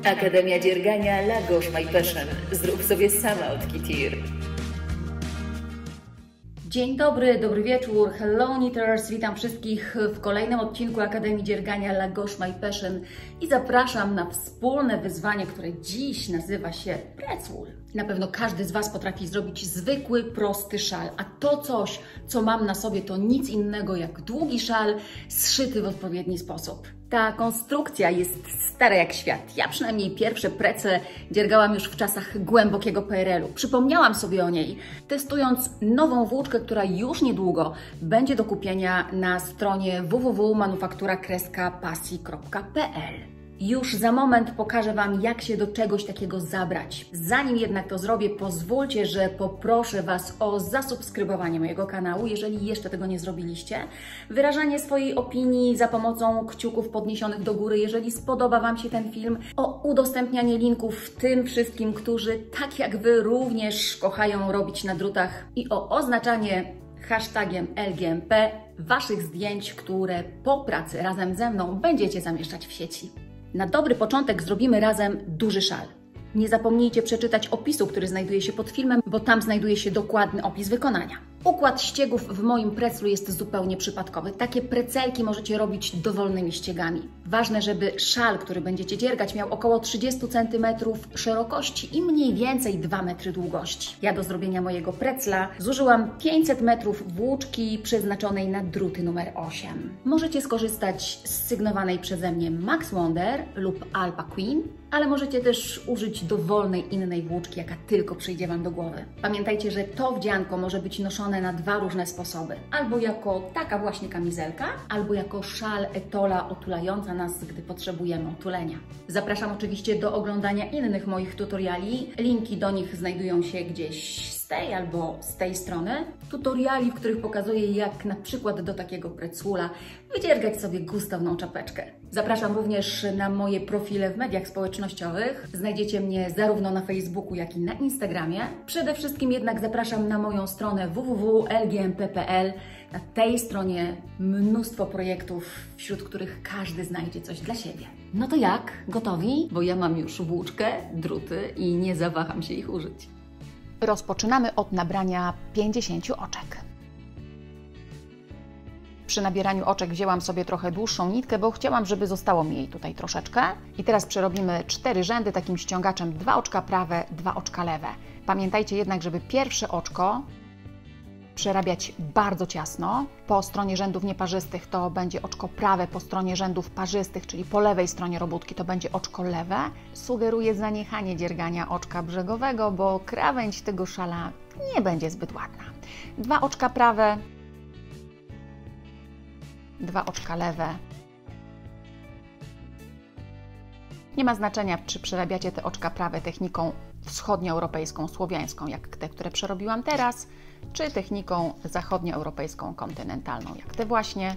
Akademia Dziergania La Gauche My Passion. Zrób sobie sama od Kitir. Dzień dobry, dobry wieczór, hello knitters, witam wszystkich w kolejnym odcinku Akademii Dziergania La Gauche My Passion i zapraszam na wspólne wyzwanie, które dziś nazywa się Pretzel. Na pewno każdy z Was potrafi zrobić zwykły, prosty szal, a to coś, co mam na sobie, to nic innego jak długi szal zszyty w odpowiedni sposób. Ta konstrukcja jest stara jak świat. Ja przynajmniej pierwsze prece dziergałam już w czasach głębokiego PRL-u. Przypomniałam sobie o niej, testując nową włóczkę, która już niedługo będzie do kupienia na stronie www.manufaktura-pasji.pl. Już za moment pokażę Wam, jak się do czegoś takiego zabrać. Zanim jednak to zrobię, pozwólcie, że poproszę Was o zasubskrybowanie mojego kanału, jeżeli jeszcze tego nie zrobiliście. Wyrażanie swojej opinii za pomocą kciuków podniesionych do góry, jeżeli spodoba Wam się ten film, o udostępnianie linków tym wszystkim, którzy tak jak Wy również kochają robić na drutach i o oznaczanie hashtagiem LGMP Waszych zdjęć, które po pracy razem ze mną będziecie zamieszczać w sieci. Na dobry początek zrobimy razem duży szal. Nie zapomnijcie przeczytać opisu, który znajduje się pod filmem, bo tam znajduje się dokładny opis wykonania. Układ ściegów w moim preclu jest zupełnie przypadkowy. Takie precelki możecie robić dowolnymi ściegami. Ważne, żeby szal, który będziecie dziergać, miał około 30 cm szerokości i mniej więcej 2 metry długości. Ja do zrobienia mojego precla zużyłam 500 metrów włóczki przeznaczonej na druty numer 8. Możecie skorzystać z sygnowanej przeze mnie Max Wonder lub Alpha Queen, ale możecie też użyć dowolnej innej włóczki, jaka tylko przyjdzie Wam do głowy. Pamiętajcie, że to wdzianko może być noszone na dwa różne sposoby. Albo jako taka właśnie kamizelka, albo jako szal etola otulająca nas, gdy potrzebujemy otulenia. Zapraszam oczywiście do oglądania innych moich tutoriali. Linki do nich znajdują się gdzieś z tej albo z tej strony. Tutoriali, w których pokazuję, jak na przykład do takiego precula wydziergać sobie gustowną czapeczkę. Zapraszam również na moje profile w mediach społecznościowych. Znajdziecie mnie zarówno na Facebooku, jak i na Instagramie. Przede wszystkim jednak zapraszam na moją stronę www.lgmp.pl. Na tej stronie mnóstwo projektów, wśród których każdy znajdzie coś dla siebie. No to jak? Gotowi? Bo ja mam już włóczkę, druty i nie zawaham się ich użyć. Rozpoczynamy od nabrania 50 oczek. Przy nabieraniu oczek wzięłam sobie trochę dłuższą nitkę, bo chciałam, żeby zostało mi jej tutaj troszeczkę. I teraz przerobimy 4 rzędy takim ściągaczem, 2 oczka prawe, 2 oczka lewe. Pamiętajcie jednak, żeby pierwsze oczko przerabiać bardzo ciasno. Po stronie rzędów nieparzystych to będzie oczko prawe, po stronie rzędów parzystych, czyli po lewej stronie robótki, to będzie oczko lewe. Sugeruję zaniechanie dziergania oczka brzegowego, bo krawędź tego szala nie będzie zbyt ładna. 2 oczka prawe, 2 oczka lewe. Nie ma znaczenia, czy przerabiacie te oczka prawe techniką wschodnioeuropejską, słowiańską, jak te, które przerobiłam teraz, czy techniką zachodnioeuropejską, kontynentalną, jak te właśnie.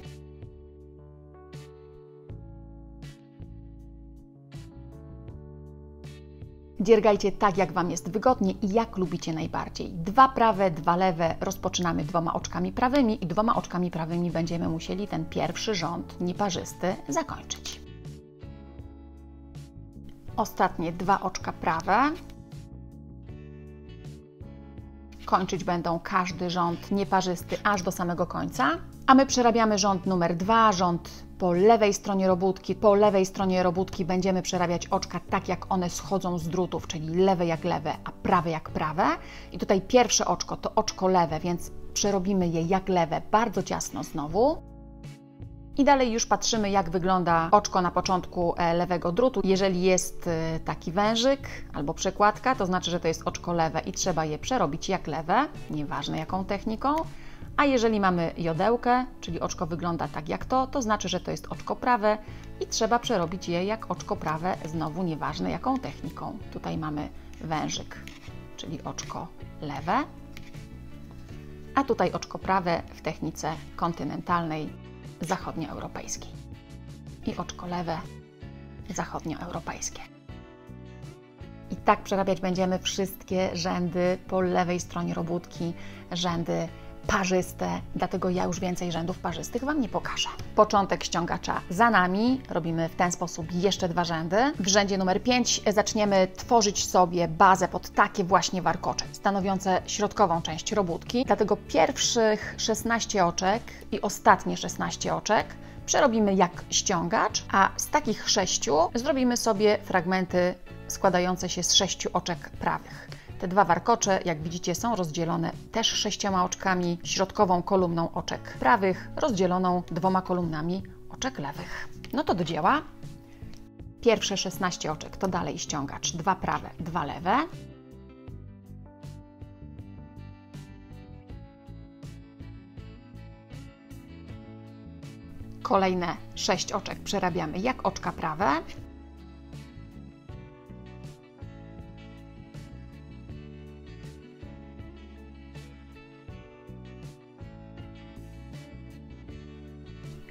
Dziergajcie tak, jak Wam jest wygodnie i jak lubicie najbardziej. 2 prawe, 2 lewe. Rozpoczynamy 2 oczkami prawymi i 2 oczkami prawymi będziemy musieli ten pierwszy rząd nieparzysty zakończyć. Ostatnie 2 oczka prawe. Kończyć będą każdy rząd nieparzysty aż do samego końca. A my przerabiamy rząd numer 2, rząd po lewej stronie robótki. Po lewej stronie robótki będziemy przerabiać oczka tak, jak one schodzą z drutów, czyli lewe jak lewe, a prawe jak prawe. I tutaj pierwsze oczko to oczko lewe, więc przerobimy je jak lewe, bardzo ciasno znowu. I dalej już patrzymy, jak wygląda oczko na początku lewego drutu. Jeżeli jest taki wężyk albo przekładka, to znaczy, że to jest oczko lewe i trzeba je przerobić jak lewe, nieważne jaką techniką. A jeżeli mamy jodełkę, czyli oczko wygląda tak jak to znaczy, że to jest oczko prawe i trzeba przerobić je jak oczko prawe, znowu nieważne jaką techniką. Tutaj mamy wężyk, czyli oczko lewe, a tutaj oczko prawe w technice kontynentalnej, zachodnioeuropejskiej i oczko lewe, zachodnioeuropejskie. I tak przerabiać będziemy wszystkie rzędy po lewej stronie robótki, rzędy parzyste, dlatego ja już więcej rzędów parzystych Wam nie pokażę. Początek ściągacza za nami, robimy w ten sposób jeszcze 2 rzędy. W rzędzie numer 5 zaczniemy tworzyć sobie bazę pod takie właśnie warkocze, stanowiące środkową część robótki, dlatego pierwszych 16 oczek i ostatnie 16 oczek przerobimy jak ściągacz, a z takich 6 zrobimy sobie fragmenty składające się z 6 oczek prawych. Te 2 warkocze, jak widzicie, są rozdzielone też 6 oczkami, środkową kolumną oczek prawych, rozdzieloną 2 kolumnami oczek lewych. No to do dzieła. Pierwsze 16 oczek to dalej ściągacz, 2 prawe, 2 lewe. Kolejne 6 oczek przerabiamy jak oczka prawe.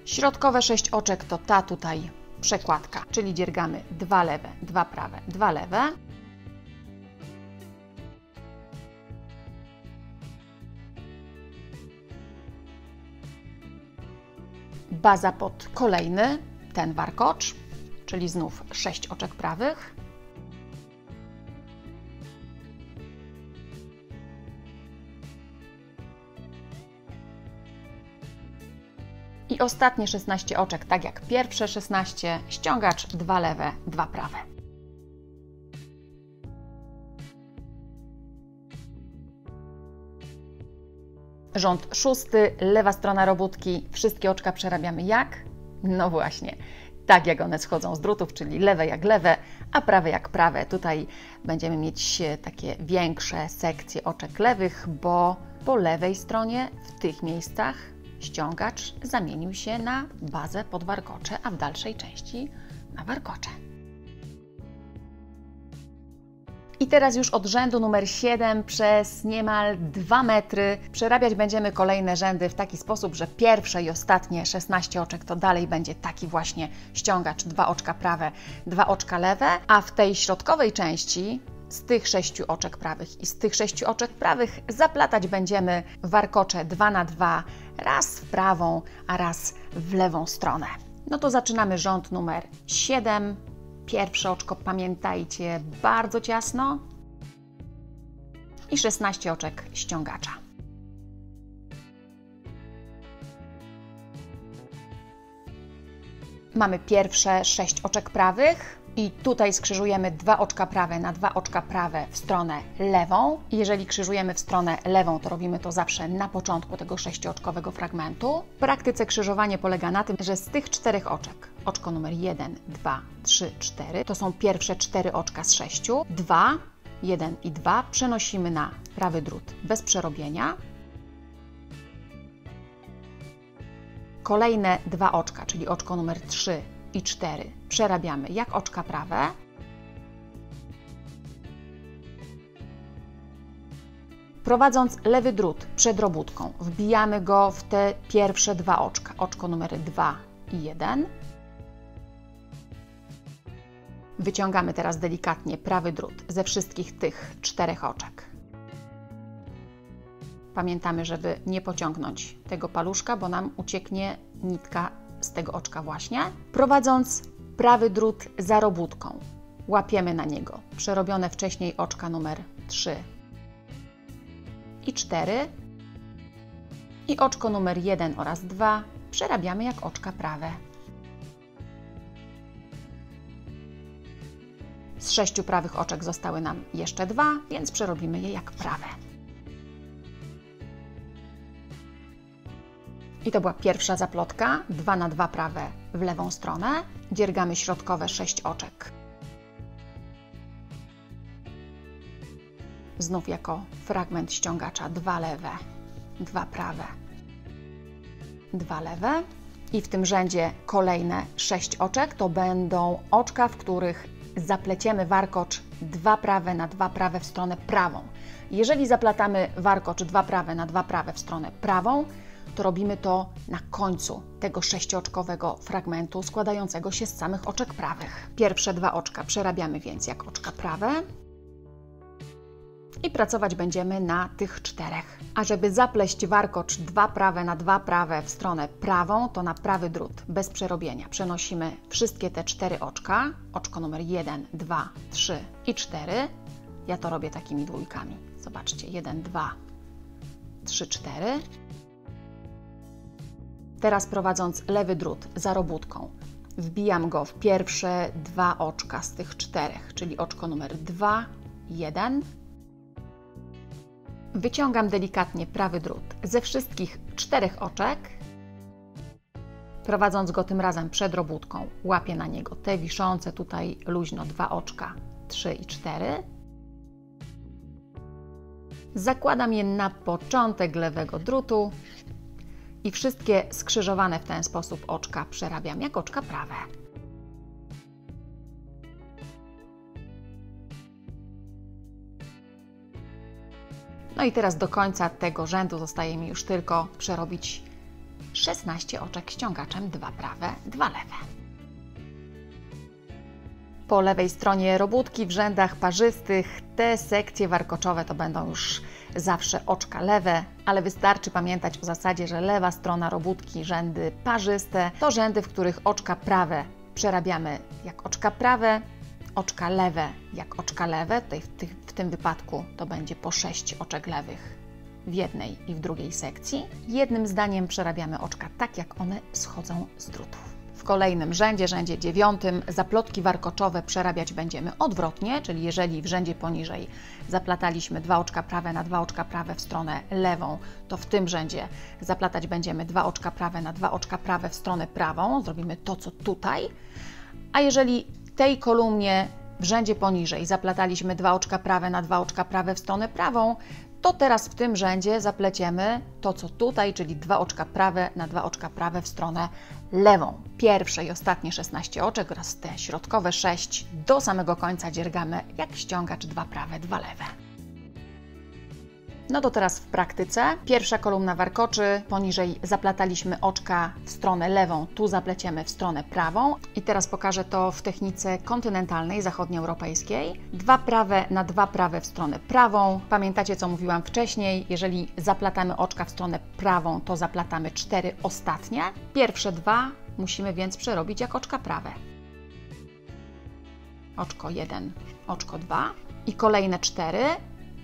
Środkowe 6 oczek to ta tutaj przekładka, czyli dziergamy 2 lewe, 2 prawe, 2 lewe. Baza pod kolejny, ten warkocz, czyli znów 6 oczek prawych. I ostatnie 16 oczek, tak jak pierwsze 16, ściągacz 2 lewe, 2 prawe. Rząd 6, lewa strona robótki, wszystkie oczka przerabiamy jak? No właśnie, tak jak one schodzą z drutów, czyli lewe jak lewe, a prawe jak prawe. Tutaj będziemy mieć takie większe sekcje oczek lewych, bo po lewej stronie w tych miejscach ściągacz zamienił się na bazę pod warkocze, a w dalszej części na warkocze. I teraz już od rzędu numer 7 przez niemal 2 metry przerabiać będziemy kolejne rzędy w taki sposób, że pierwsze i ostatnie 16 oczek to dalej będzie taki właśnie ściągacz, 2 oczka prawe, 2 oczka lewe, a w tej środkowej części z tych 6 oczek prawych i z tych 6 oczek prawych zaplatać będziemy warkocze 2 na 2, raz w prawą, a raz w lewą stronę. No to zaczynamy rząd numer 7. Pierwsze oczko, pamiętajcie, bardzo ciasno i 16 oczek ściągacza. Mamy pierwsze 6 oczek prawych i tutaj skrzyżujemy 2 oczka prawe na 2 oczka prawe w stronę lewą. Jeżeli krzyżujemy w stronę lewą, to robimy to zawsze na początku tego 6-oczkowego fragmentu. W praktyce krzyżowanie polega na tym, że z tych 4 oczek, oczko numer 1, 2, 3, 4, to są pierwsze 4 oczka z 6, 2, 1 i 2 przenosimy na prawy drut bez przerobienia. Kolejne 2 oczka, czyli oczko numer 3 i 4 przerabiamy jak oczka prawe. Prowadząc lewy drut przed robótką, wbijamy go w te pierwsze 2 oczka, oczko numer 2 i 1. Wyciągamy teraz delikatnie prawy drut ze wszystkich tych 4 oczek. Pamiętamy, żeby nie pociągnąć tego paluszka, bo nam ucieknie nitka z tego oczka właśnie. Prowadząc prawy drut za robótką, łapiemy na niego przerobione wcześniej oczka numer 3 i 4 i oczko numer 1 oraz 2 przerabiamy jak oczka prawe. Z 6 prawych oczek zostały nam jeszcze 2, więc przerobimy je jak prawe. I to była pierwsza zaplotka, 2 na 2 prawe w lewą stronę. Dziergamy środkowe 6 oczek. Znów jako fragment ściągacza 2 lewe, 2 prawe, 2 lewe. I w tym rzędzie kolejne 6 oczek to będą oczka, w których zapleciemy warkocz 2 prawe na 2 prawe w stronę prawą. Jeżeli zaplatamy warkocz 2 prawe na 2 prawe w stronę prawą, to robimy to na końcu tego 6-oczkowego fragmentu składającego się z samych oczek prawych. Pierwsze 2 oczka przerabiamy więc jak oczka prawe i pracować będziemy na tych 4. A żeby zapleść warkocz 2 prawe na 2 prawe w stronę prawą, to na prawy drut bez przerobienia przenosimy wszystkie te 4 oczka, oczko numer 1, 2, 3 i 4. Ja to robię takimi dwójkami. Zobaczcie, 1, 2, 3, 4. Teraz prowadząc lewy drut za robótką, wbijam go w pierwsze 2 oczka z tych 4, czyli oczko numer 2, 1. Wyciągam delikatnie prawy drut ze wszystkich 4 oczek, prowadząc go tym razem przed robótką, łapię na niego te wiszące tutaj luźno 2 oczka, 3 i 4. Zakładam je na początek lewego drutu i wszystkie skrzyżowane w ten sposób oczka przerabiam jak oczka prawe. No i teraz do końca tego rzędu zostaje mi już tylko przerobić 16 oczek ściągaczem 2 prawe, 2 lewe. Po lewej stronie robótki w rzędach parzystych te sekcje warkoczowe to będą już zawsze oczka lewe, ale wystarczy pamiętać o zasadzie, że lewa strona robótki, rzędy parzyste, to rzędy, w których oczka prawe przerabiamy jak oczka prawe, oczka lewe jak oczka lewe. Tutaj w tym wypadku to będzie po 6 oczek lewych w jednej i w drugiej sekcji. Jednym zdaniem przerabiamy oczka tak, jak one schodzą z drutów. W kolejnym rzędzie, rzędzie 9, zaplotki warkoczowe przerabiać będziemy odwrotnie, czyli jeżeli w rzędzie poniżej zaplataliśmy 2 oczka prawe na 2 oczka prawe w stronę lewą, to w tym rzędzie zaplatać będziemy 2 oczka prawe na 2 oczka prawe w stronę prawą. Zrobimy to, co tutaj. A jeżeli w tej kolumnie w rzędzie poniżej zaplataliśmy 2 oczka prawe na 2 oczka prawe w stronę prawą, to teraz w tym rzędzie zapleciemy to, co tutaj, czyli 2 oczka prawe na 2 oczka prawe w stronę lewą. Pierwsze i ostatnie 16 oczek oraz te środkowe 6 do samego końca dziergamy jak ściągacz 2 prawe, 2 lewe. No to teraz w praktyce. Pierwsza kolumna warkoczy, poniżej zaplataliśmy oczka w stronę lewą, tu zapleciemy w stronę prawą. I teraz pokażę to w technice kontynentalnej, zachodnioeuropejskiej. 2 prawe na 2 prawe w stronę prawą. Pamiętacie, co mówiłam wcześniej? Jeżeli zaplatamy oczka w stronę prawą, to zaplatamy 4 ostatnie. Pierwsze 2 musimy więc przerobić jak oczka prawe. Oczko 1, oczko 2 i kolejne 4,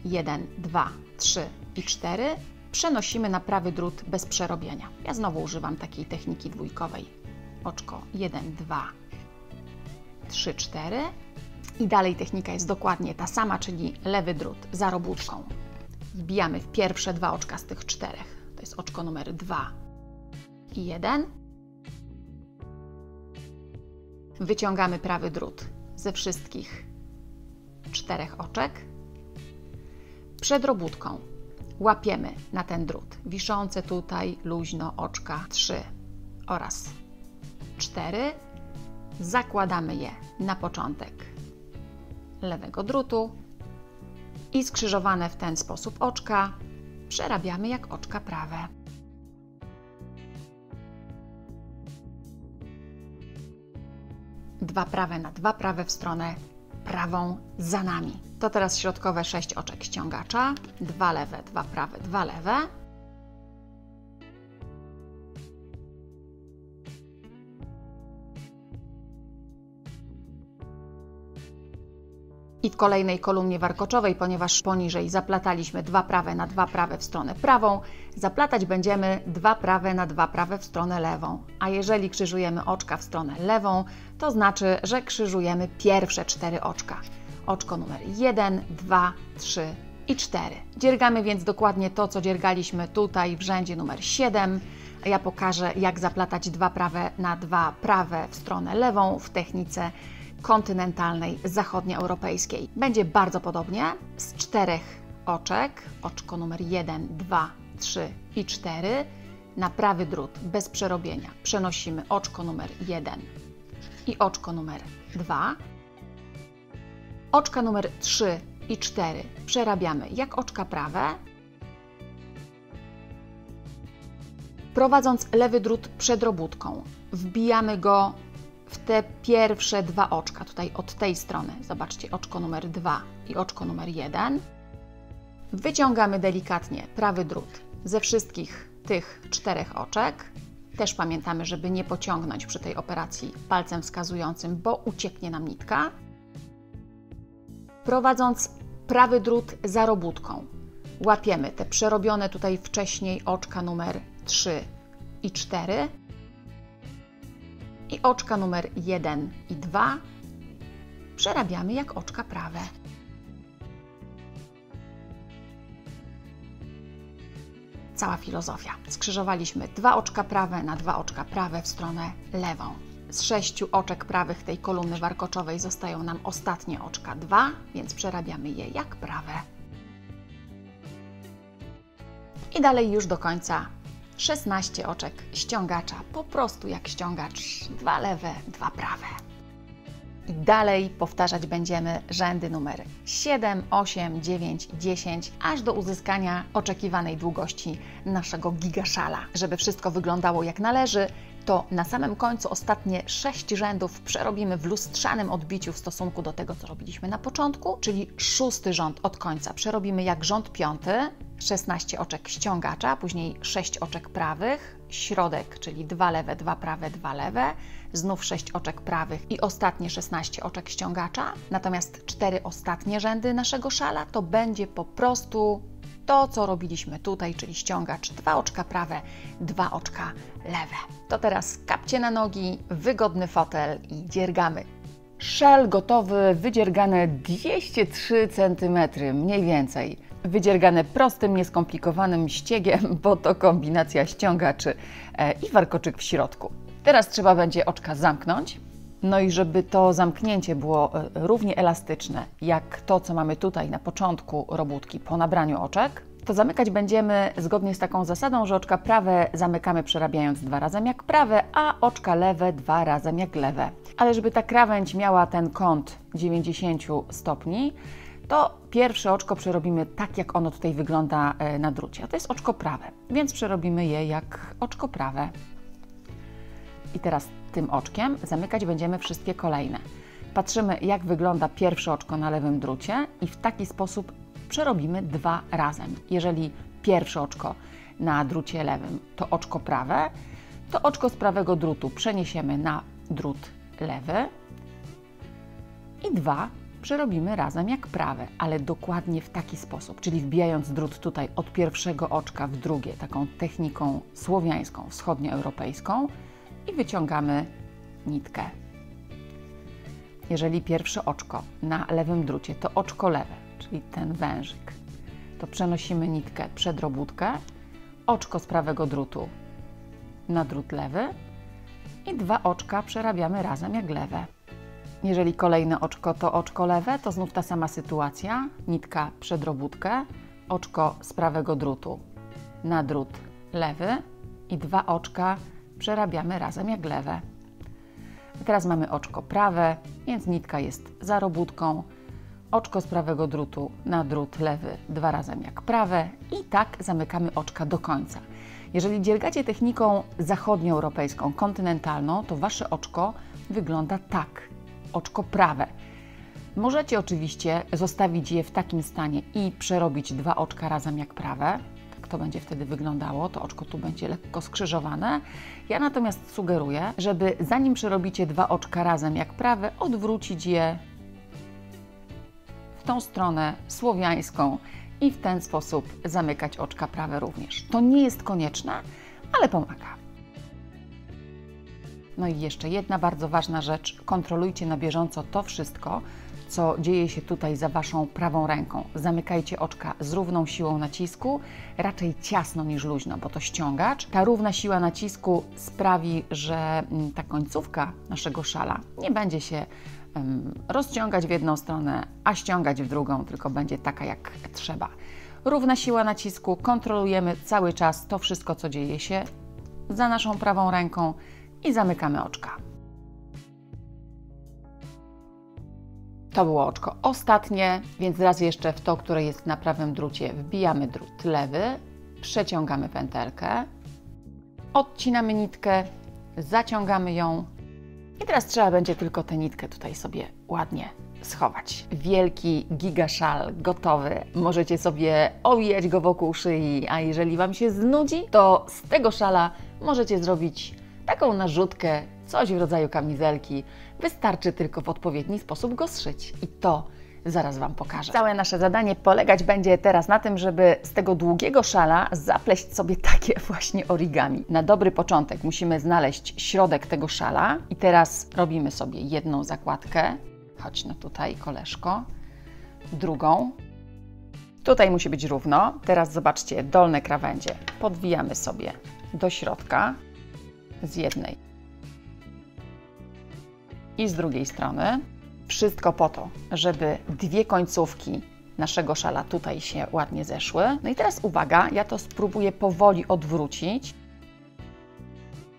1, 2, 3 i 4 przenosimy na prawy drut bez przerobienia. Ja znowu używam takiej techniki dwójkowej. Oczko 1, 2, 3, 4 i dalej technika jest dokładnie ta sama, czyli lewy drut za robótką. Wbijamy w pierwsze 2 oczka z tych 4. To jest oczko numer 2 i 1. Wyciągamy prawy drut ze wszystkich 4 oczek. Przed robótką łapiemy na ten drut wiszące tutaj luźno oczka 3 oraz 4. Zakładamy je na początek lewego drutu i skrzyżowane w ten sposób oczka przerabiamy jak oczka prawe. Dwa prawe na 2 prawe w stronę prawą za nami. To teraz środkowe 6 oczek ściągacza, 2 lewe, 2 prawe, 2 lewe. I w kolejnej kolumnie warkoczowej, ponieważ poniżej zaplataliśmy 2 prawe na 2 prawe w stronę prawą, zaplatać będziemy 2 prawe na 2 prawe w stronę lewą. A jeżeli krzyżujemy oczka w stronę lewą, to znaczy, że krzyżujemy pierwsze 4 oczka. Oczko numer 1, 2, 3 i 4. Dziergamy więc dokładnie to, co dziergaliśmy tutaj w rzędzie numer 7. Ja pokażę, jak zaplatać 2 prawe na 2 prawe w stronę lewą w technice kontynentalnej, zachodnioeuropejskiej. Będzie bardzo podobnie. Z 4 oczek, oczko numer 1, 2, 3 i 4, na prawy drut bez przerobienia przenosimy oczko numer 1 i oczko numer 2. Oczka numer 3 i 4 przerabiamy jak oczka prawe. Prowadząc lewy drut przed robótką, wbijamy go w te pierwsze 2 oczka, tutaj od tej strony. Zobaczcie, oczko numer 2 i oczko numer 1. Wyciągamy delikatnie prawy drut ze wszystkich tych 4 oczek. Też pamiętamy, żeby nie pociągnąć przy tej operacji palcem wskazującym, bo ucieknie nam nitka. Prowadząc prawy drut za robótką, łapiemy te przerobione tutaj wcześniej oczka numer 3 i 4 i oczka numer 1 i 2 przerabiamy jak oczka prawe. Cała filozofia. Skrzyżowaliśmy 2 oczka prawe na 2 oczka prawe w stronę lewą. Z 6 oczek prawych tej kolumny warkoczowej zostają nam ostatnie oczka 2, więc przerabiamy je jak prawe. I dalej już do końca 16 oczek ściągacza, po prostu jak ściągacz, 2 lewe, 2 prawe. I dalej powtarzać będziemy rzędy numer 7, 8, 9 i 10, aż do uzyskania oczekiwanej długości naszego gigaszala. Żeby wszystko wyglądało jak należy, to na samym końcu ostatnie 6 rzędów przerobimy w lustrzanym odbiciu w stosunku do tego, co robiliśmy na początku, czyli 6. rząd od końca przerobimy jak rząd 5, 16 oczek ściągacza, później 6 oczek prawych, środek, czyli 2 lewe, 2 prawe, 2 lewe, znów 6 oczek prawych i ostatnie 16 oczek ściągacza. Natomiast 4 ostatnie rzędy naszego szala to będzie po prostu to, co robiliśmy tutaj, czyli ściągacz 2 oczka prawe, 2 oczka lewe. To teraz kapcie na nogi, wygodny fotel i dziergamy. Szal gotowy, wydziergane 203 cm mniej więcej. Wydziergane prostym, nieskomplikowanym ściegiem, bo to kombinacja ściągaczy i warkoczyk w środku. Teraz trzeba będzie oczka zamknąć. No i żeby to zamknięcie było równie elastyczne jak to, co mamy tutaj na początku robótki po nabraniu oczek, to zamykać będziemy zgodnie z taką zasadą, że oczka prawe zamykamy przerabiając 2 razem jak prawe, a oczka lewe 2 razem jak lewe. Ale żeby ta krawędź miała ten kąt 90 stopni, to pierwsze oczko przerobimy tak, jak ono tutaj wygląda na drucie. A to jest oczko prawe, więc przerobimy je jak oczko prawe. I teraz tym oczkiem zamykać będziemy wszystkie kolejne. Patrzymy, jak wygląda pierwsze oczko na lewym drucie i w taki sposób przerobimy 2 razem. Jeżeli pierwsze oczko na drucie lewym to oczko prawe, to oczko z prawego drutu przeniesiemy na drut lewy i 2 przerobimy razem jak prawe, ale dokładnie w taki sposób, czyli wbijając drut tutaj od pierwszego oczka w drugie, taką techniką słowiańską, wschodnioeuropejską i wyciągamy nitkę. Jeżeli pierwsze oczko na lewym drucie to oczko lewe, czyli ten wężyk, to przenosimy nitkę przed robótkę, oczko z prawego drutu na drut lewy i 2 oczka przerabiamy razem jak lewe. Jeżeli kolejne oczko to oczko lewe, to znów ta sama sytuacja, nitka przed robótkę, oczko z prawego drutu na drut lewy i 2 oczka przerabiamy razem jak lewe. Teraz mamy oczko prawe, więc nitka jest za robótką, oczko z prawego drutu na drut lewy 2 razem jak prawe i tak zamykamy oczka do końca. Jeżeli dziergacie techniką zachodnioeuropejską, kontynentalną, to Wasze oczko wygląda tak, oczko prawe. Możecie oczywiście zostawić je w takim stanie i przerobić 2 oczka razem jak prawe. Tak to będzie wtedy wyglądało, to oczko tu będzie lekko skrzyżowane. Ja natomiast sugeruję, żeby zanim przerobicie 2 oczka razem jak prawe, odwrócić je w tą stronę słowiańską i w ten sposób zamykać oczka prawe również. To nie jest konieczne, ale pomaga. No i jeszcze jedna bardzo ważna rzecz. Kontrolujcie na bieżąco to wszystko, co dzieje się tutaj za Waszą prawą ręką. Zamykajcie oczka z równą siłą nacisku, raczej ciasno niż luźno, bo to ściągacz. Ta równa siła nacisku sprawi, że ta końcówka naszego szala nie będzie się rozciągać w jedną stronę, a ściągać w drugą, tylko będzie taka jak trzeba. Równa siła nacisku, kontrolujemy cały czas to wszystko, co dzieje się za naszą prawą ręką i zamykamy oczka. To było oczko ostatnie, więc raz jeszcze w to, które jest na prawym drucie, wbijamy drut lewy, przeciągamy pętelkę, odcinamy nitkę, zaciągamy ją i teraz trzeba będzie tylko tę nitkę tutaj sobie ładnie schować. Wielki gigaszal gotowy. Możecie sobie owijać go wokół szyi, a jeżeli Wam się znudzi, to z tego szala możecie zrobić taką narzutkę, coś w rodzaju kamizelki. Wystarczy tylko w odpowiedni sposób go zszyć i to zaraz Wam pokażę. Całe nasze zadanie polegać będzie teraz na tym, żeby z tego długiego szala zapleść sobie takie właśnie origami. Na dobry początek musimy znaleźć środek tego szala i teraz robimy sobie jedną zakładkę. Chodź no tutaj, koleżko. Drugą. Tutaj musi być równo. Teraz zobaczcie, dolne krawędzie podwijamy sobie do środka z jednej i z drugiej strony. Wszystko po to, żeby dwie końcówki naszego szala tutaj się ładnie zeszły. No i teraz uwaga, ja to spróbuję powoli odwrócić.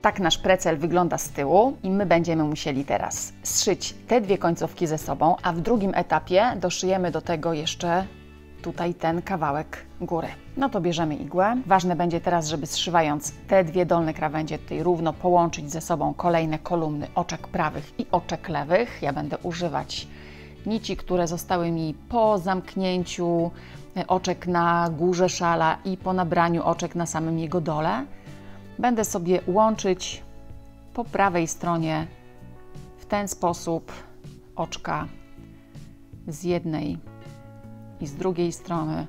Tak nasz precel wygląda z tyłu i my będziemy musieli teraz zszyć te dwie końcówki ze sobą, a w drugim etapie doszyjemy do tego jeszcze tutaj ten kawałek góry. No to bierzemy igłę. Ważne będzie teraz, żeby zszywając te dwie dolne krawędzie tutaj równo połączyć ze sobą kolejne kolumny oczek prawych i oczek lewych. Ja będę używać nici, które zostały mi po zamknięciu oczek na górze szala i po nabraniu oczek na samym jego dole. Będę sobie łączyć po prawej stronie w ten sposób oczka z jednej i z drugiej strony.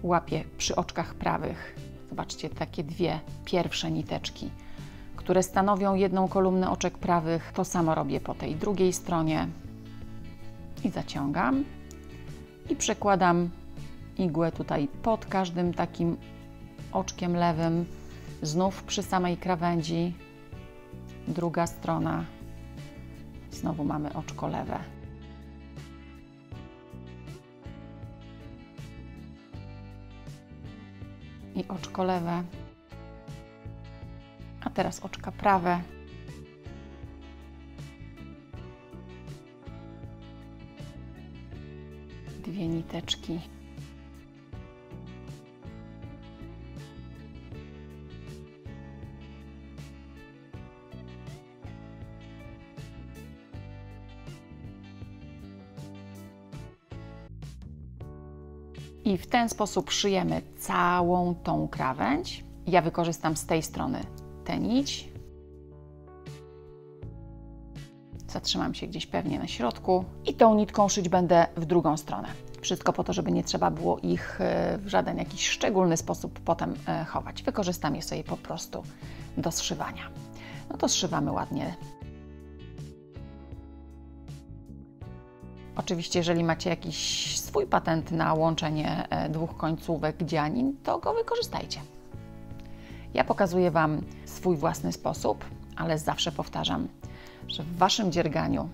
Łapię przy oczkach prawych. Zobaczcie, takie dwie pierwsze niteczki, które stanowią jedną kolumnę oczek prawych. To samo robię po tej drugiej stronie i zaciągam i przekładam igłę tutaj pod każdym takim oczkiem lewym, znów przy samej krawędzi, druga strona, znowu mamy oczko lewe. I oczko lewe, a teraz oczka prawe. Dwie niteczki. I w ten sposób szyjemy całą tą krawędź. Ja wykorzystam z tej strony tę nić. Zatrzymam się gdzieś pewnie na środku i tą nitką szyć będę w drugą stronę. Wszystko po to, żeby nie trzeba było ich w żaden jakiś szczególny sposób potem chować. Wykorzystam je sobie po prostu do zszywania. No to zszywamy ładnie. Oczywiście, jeżeli macie jakiś swój patent na łączenie dwóch końcówek dzianin, to go wykorzystajcie. Ja pokazuję Wam swój własny sposób, ale zawsze powtarzam, że w Waszym dzierganiu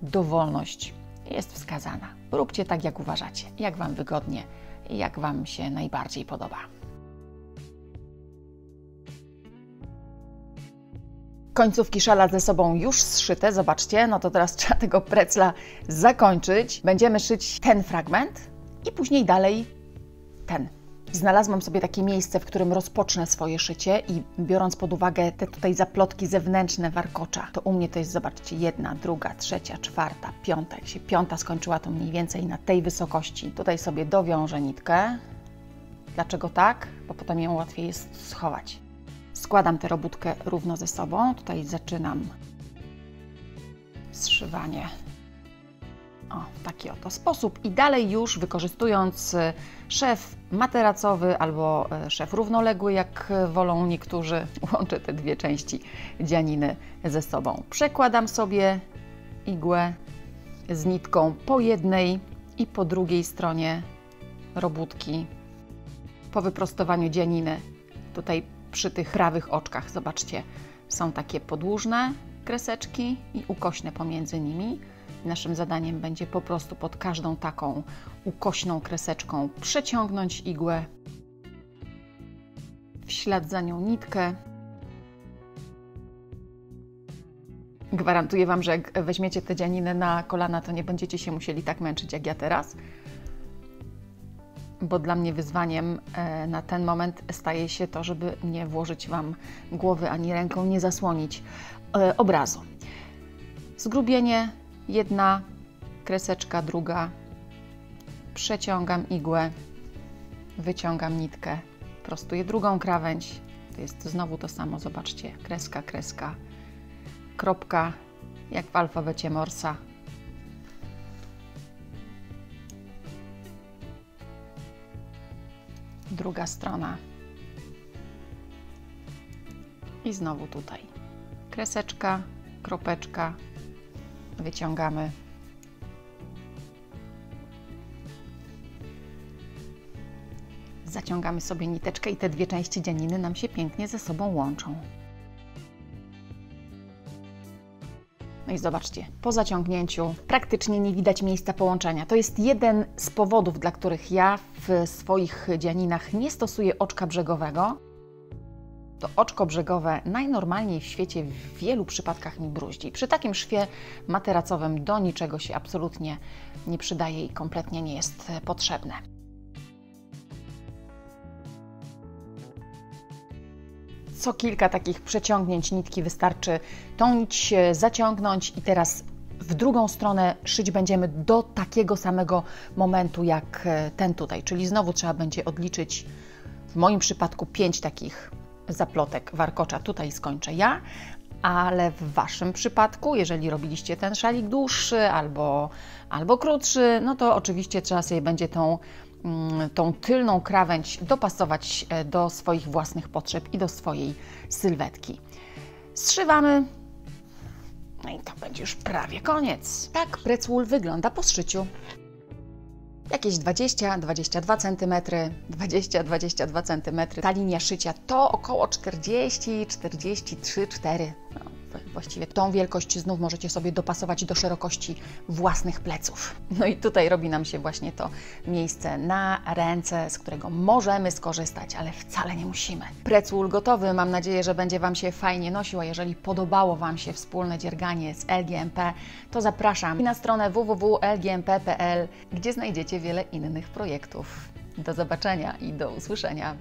dowolność jest wskazana. Róbcie tak, jak uważacie, jak Wam wygodnie i jak Wam się najbardziej podoba. Końcówki szala ze sobą już zszyte, zobaczcie, no to teraz trzeba tego precla zakończyć. Będziemy szyć ten fragment i później dalej ten. Znalazłam sobie takie miejsce, w którym rozpocznę swoje szycie i biorąc pod uwagę te tutaj zaplotki zewnętrzne warkocza, to u mnie to jest, zobaczcie, jedna, druga, trzecia, czwarta, piąta. Jak się piąta skończyła, to mniej więcej na tej wysokości. Tutaj sobie dowiążę nitkę. Dlaczego tak? Bo potem ją łatwiej jest schować. Składam tę robótkę równo ze sobą. Tutaj zaczynam zszywanie w taki oto sposób i dalej już wykorzystując szef materacowy albo szef równoległy, jak wolą niektórzy, łączę te dwie części dzianiny ze sobą. Przekładam sobie igłę z nitką po jednej i po drugiej stronie robótki. Po wyprostowaniu dzianiny tutaj przy tych prawych oczkach, zobaczcie, są takie podłużne kreseczki i ukośne pomiędzy nimi. Naszym zadaniem będzie po prostu pod każdą taką ukośną kreseczką przeciągnąć igłę, w ślad za nią nitkę. Gwarantuję Wam, że jak weźmiecie tę dzianinę na kolana, to nie będziecie się musieli tak męczyć jak ja teraz. bo dla mnie wyzwaniem na ten moment staje się to, żeby nie włożyć Wam głowy ani ręką, nie zasłonić obrazu. Zgrubienie, jedna kreseczka, druga, przeciągam igłę, wyciągam nitkę, prostuję drugą krawędź, to jest znowu to samo, zobaczcie, kreska, kreska, kropka, jak w alfabecie Morsa. Druga strona i znowu tutaj kreseczka, kropeczka, wyciągamy, zaciągamy sobie niteczkę i te dwie części dzianiny nam się pięknie ze sobą łączą. No i zobaczcie, po zaciągnięciu praktycznie nie widać miejsca połączenia. To jest jeden z powodów, dla których ja w swoich dzianinach nie stosuję oczka brzegowego. To oczko brzegowe najnormalniej w świecie w wielu przypadkach mi bruździ. Przy takim szwie materacowym do niczego się absolutnie nie przydaje i kompletnie nie jest potrzebne. Co kilka takich przeciągnięć nitki wystarczy tą nić zaciągnąć i teraz w drugą stronę szyć będziemy do takiego samego momentu jak ten tutaj, czyli znowu trzeba będzie odliczyć w moim przypadku 5 takich zaplotek warkocza. Tutaj skończę ja, ale w Waszym przypadku, jeżeli robiliście ten szalik dłuższy albo krótszy, no to oczywiście trzeba sobie będzie tą tylną krawędź dopasować do swoich własnych potrzeb i do swojej sylwetki. Zszywamy, no i to będzie już prawie koniec. Tak pretzwool wygląda po zszyciu. Jakieś 20-22 cm, 20-22 cm. Ta linia szycia to około 40-43-4. No, właściwie tą wielkość znów możecie sobie dopasować do szerokości własnych pleców. No i tutaj robi nam się właśnie to miejsce na ręce, z którego możemy skorzystać, ale wcale nie musimy. Pretzwool gotowy, mam nadzieję, że będzie Wam się fajnie nosił, a jeżeli podobało Wam się wspólne dzierganie z LGMP, to zapraszam na stronę www.lgmp.pl, gdzie znajdziecie wiele innych projektów. Do zobaczenia i do usłyszenia.